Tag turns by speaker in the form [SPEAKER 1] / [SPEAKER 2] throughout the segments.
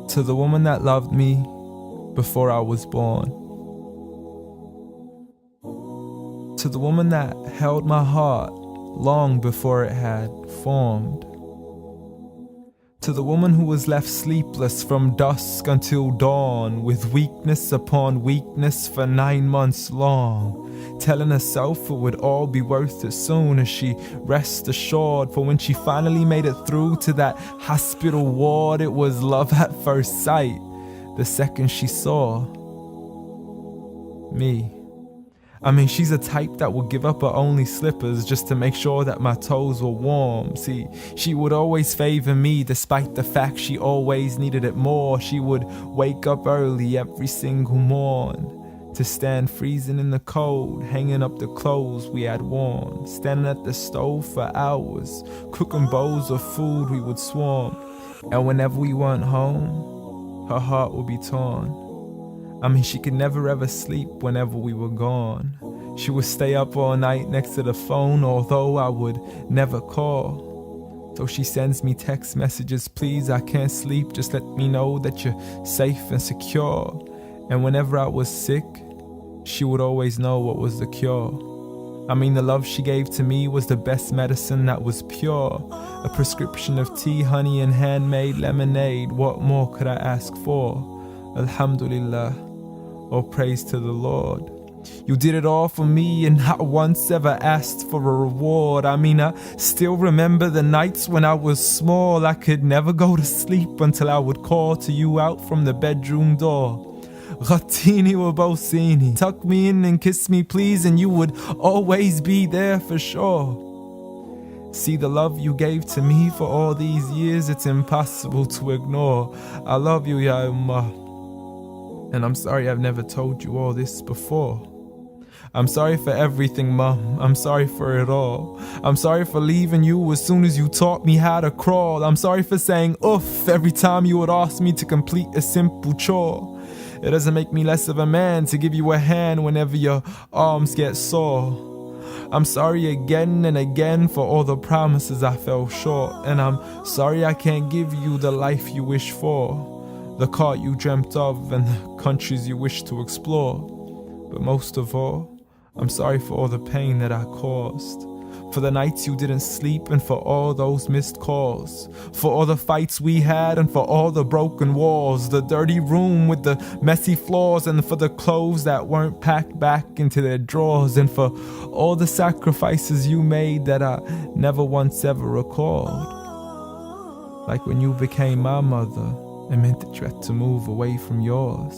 [SPEAKER 1] To the woman that loved me before I was born. To the woman that held my heart long before it had formed. To the woman who was left sleepless from dusk until dawn, with weakness upon weakness for 9 months long, telling herself it would all be worth it soon as she rest assured. For when she finally made it through to that hospital ward, it was love at first sight the second she saw me. I mean, she's a type that would give up her only slippers just to make sure that my toes were warm. See, she would always favor me despite the fact she always needed it more. She would wake up early every single morn to stand freezing in the cold, hanging up the clothes we had worn, standing at the stove for hours, cooking bowls of food we would swarm. And whenever we weren't home, her heart would be torn. I mean, she could never ever sleep whenever we were gone. She would stay up all night next to the phone, although I would never call. Though she sends me text messages, please, I can't sleep, just let me know that you're safe and secure. And whenever I was sick, she would always know what was the cure. I mean, the love she gave to me was the best medicine that was pure. A prescription of tea, honey, and handmade lemonade. What more could I ask for? Alhamdulillah, all praise to the Lord. You did it all for me and not once ever asked for a reward. I mean, I still remember the nights when I was small. I could never go to sleep until I would call to you out from the bedroom door. Ghatini wa bawsini, tuck me in and kiss me please, and you would always be there for sure. See, the love you gave to me for all these years, it's impossible to ignore. I love you, Ya Ummah. And I'm sorry I've never told you all this before. I'm sorry for everything, Mum. I'm sorry for it all. I'm sorry for leaving you as soon as you taught me how to crawl. I'm sorry for saying oof every time you would ask me to complete a simple chore. It doesn't make me less of a man to give you a hand whenever your arms get sore. I'm sorry again and again for all the promises I fell short. And I'm sorry I can't give you the life you wish for, the car you dreamt of and the countries you wish to explore. But most of all, I'm sorry for all the pain that I caused, for the nights you didn't sleep and for all those missed calls, for all the fights we had and for all the broken walls, the dirty room with the messy floors, and for the clothes that weren't packed back into their drawers, and for all the sacrifices you made that I never once ever recalled. Like when you became my mother, it meant that you had to move away from yours.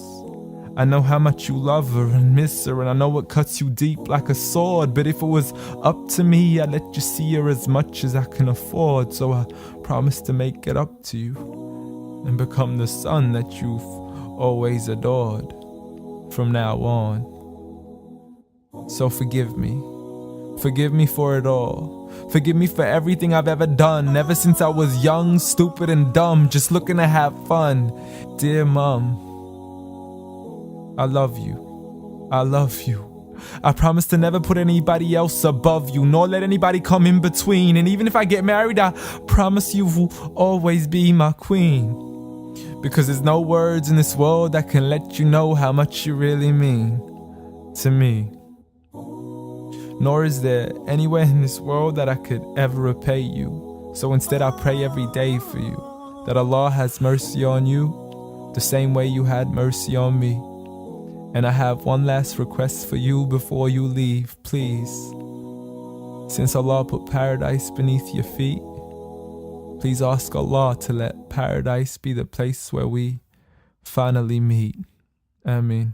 [SPEAKER 1] I know how much you love her and miss her, and I know it cuts you deep like a sword. But if it was up to me, I'd let you see her as much as I can afford. So I promise to make it up to you and become the son that you've always adored from now on. So forgive me. Forgive me for it all. Forgive me for everything I've ever done, ever since I was young, stupid and dumb, just looking to have fun. Dear Mom, I love you. I love you. I promise to never put anybody else above you, nor let anybody come in between. And even if I get married, I promise you will always be my queen. Because there's no words in this world that can let you know how much you really mean to me. Nor is there anywhere in this world that I could ever repay you. So instead I pray every day for you, that Allah has mercy on you the same way you had mercy on me. And I have one last request for you before you leave, please. Since Allah put paradise beneath your feet, please ask Allah to let paradise be the place where we finally meet. Ameen.